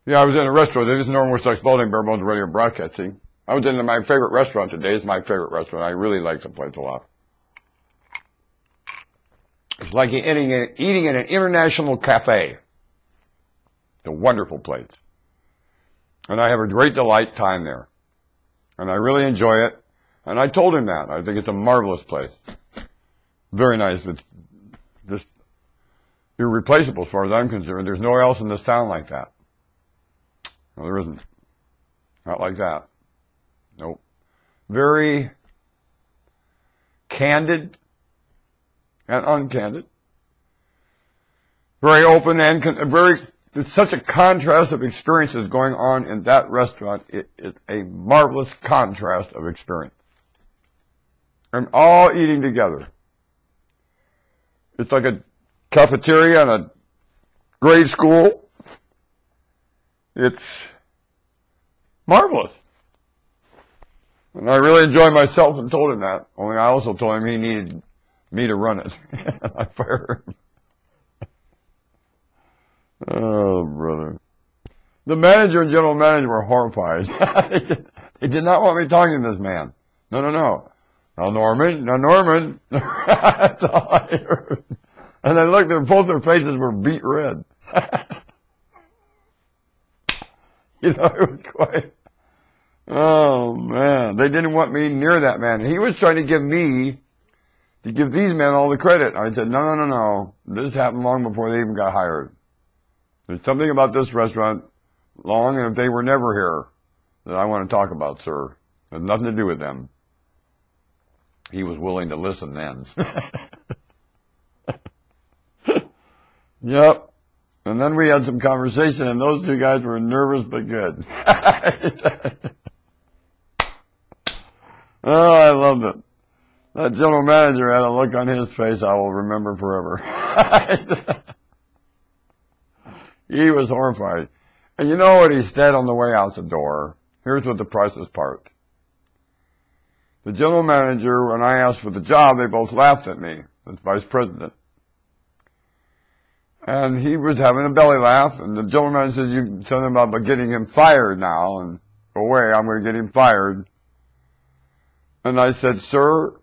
Yeah, I was in a restaurant. This is Northwest Sucks Balding, Bare Bones Radio Broadcasting. I was in my favorite restaurant today. It's my favorite restaurant. I really like the place a lot. It's like eating in an international cafe. It's a wonderful place. And I have a great delight time there. And I really enjoy it. And I told him that. I think it's a marvelous place. Very nice. It's just irreplaceable as far as I'm concerned. There's nowhere else in this town like that. No, there isn't. Not like that. Nope. Very candid and uncandid. Very open and it's such a contrast of experiences going on in that restaurant. It's a marvelous contrast of experience. And all eating together. It's like a cafeteria and a grade school. It's marvelous. And I really enjoyed myself and told him that. Only I also told him he needed me to run it. I fired him. Oh, brother. The manager and general manager were horrified. They did not want me talking to this man. No. Now, Norman. That's all I heard. And then looked, both their faces were beet red. You know, it was quite, oh man, they didn't want me near that man. He was trying to give these men all the credit. I said, no. This happened long before they even got hired. There's something about this restaurant, long, and if they were never here, that I want to talk about, sir. It has nothing to do with them. He was willing to listen then. Yep. And then we had some conversation, and those two guys were nervous but good. Oh, I loved it. That general manager had a look on his face I will remember forever. He was horrified. And you know what he said on the way out the door? Here's what the priceless part. The general manager, when I asked for the job, they both laughed at me, as vice president. And he was having a belly laugh, and the general manager said, you tell him about getting him fired now, and go away, I'm going to get him fired. And I said, sir,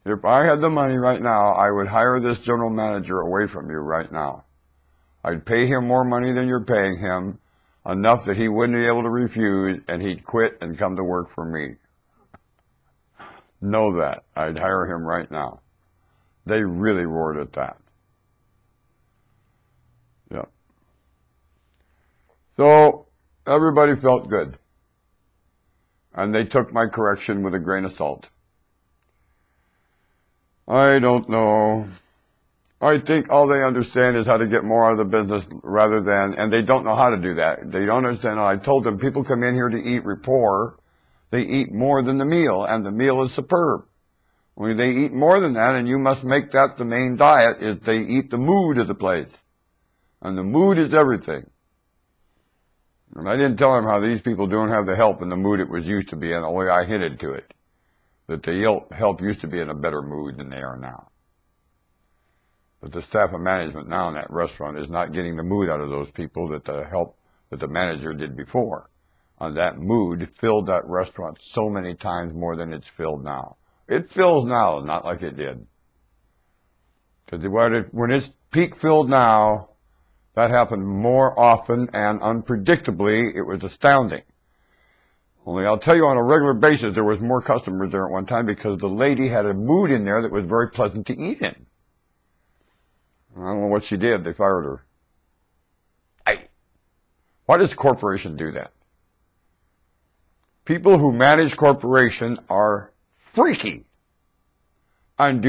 if I had the money right now, I would hire this general manager away from you right now. I'd pay him more money than you're paying him, enough that he wouldn't be able to refuse, and he'd quit and come to work for me. Know that. I'd hire him right now. They really roared at that. Yeah. So everybody felt good. And they took my correction with a grain of salt. I don't know. I think all they understand is how to get more out of the business rather than, and they don't know how to do that. They don't understand. I told them people come in here to eat rapport. They eat more than the meal, and the meal is superb. When they eat more than that, and you must make that the main diet, is they eat the mood of the place. And the mood is everything. And I didn't tell them how these people don't have the help in the mood it was used to be in, the way I hinted to it. That the help used to be in a better mood than they are now. But the staff of management now in that restaurant is not getting the mood out of those people that the manager did before. And that mood filled that restaurant so many times more than it's filled now. It fills now, not like it did. Because when it's peak filled now, that happened more often and unpredictably. It was astounding. Only I'll tell you, on a regular basis, there was more customers there at one time because the lady had a mood in there that was very pleasant to eat in. I don't know what she did. They fired her. Why does a corporation do that? People who manage corporation are freaky and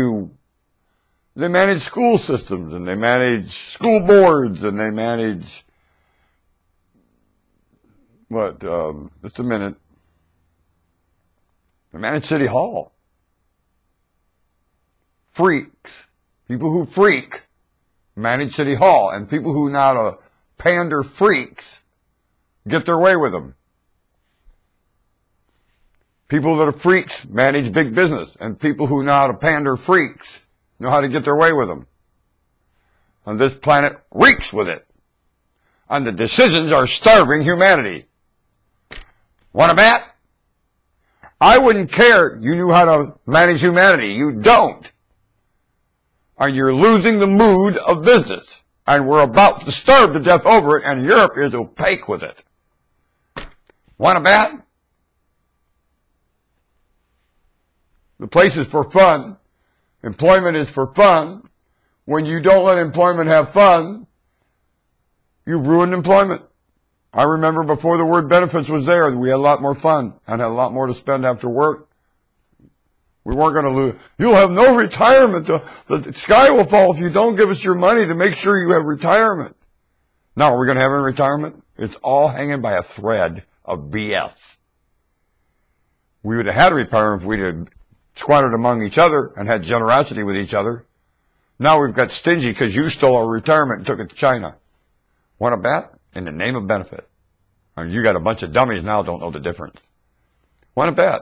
they manage school systems, and they manage school boards, and they manage, just a minute. They manage City Hall. Freaks. People who freak manage City Hall, and people who know how to pander freaks get their way with them. People that are freaks manage big business, and people who know how to pander freaks know how to get their way with them. And this planet reeks with it. And the decisions are starving humanity. Want to bet? I wouldn't care you knew how to manage humanity. You don't. And you're losing the mood of business. And we're about to starve to death over it, and Europe is opaque with it. Want to bet? The place is for fun. Employment is for fun. When you don't let employment have fun, you ruined employment. I remember before the word benefits was there, we had a lot more fun and had a lot more to spend after work. We weren't going to lose. You'll have no retirement. The sky will fall if you don't give us your money to make sure you have retirement. Now, are we going to have any retirement? It's all hanging by a thread of BS. We would have had a retirement if we'd have squandered among each other and had generosity with each other. Now we've got stingy because you stole our retirement and took it to China. Want to bet? In the name of benefit. And you got a bunch of dummies now don't know the difference. Want to bet?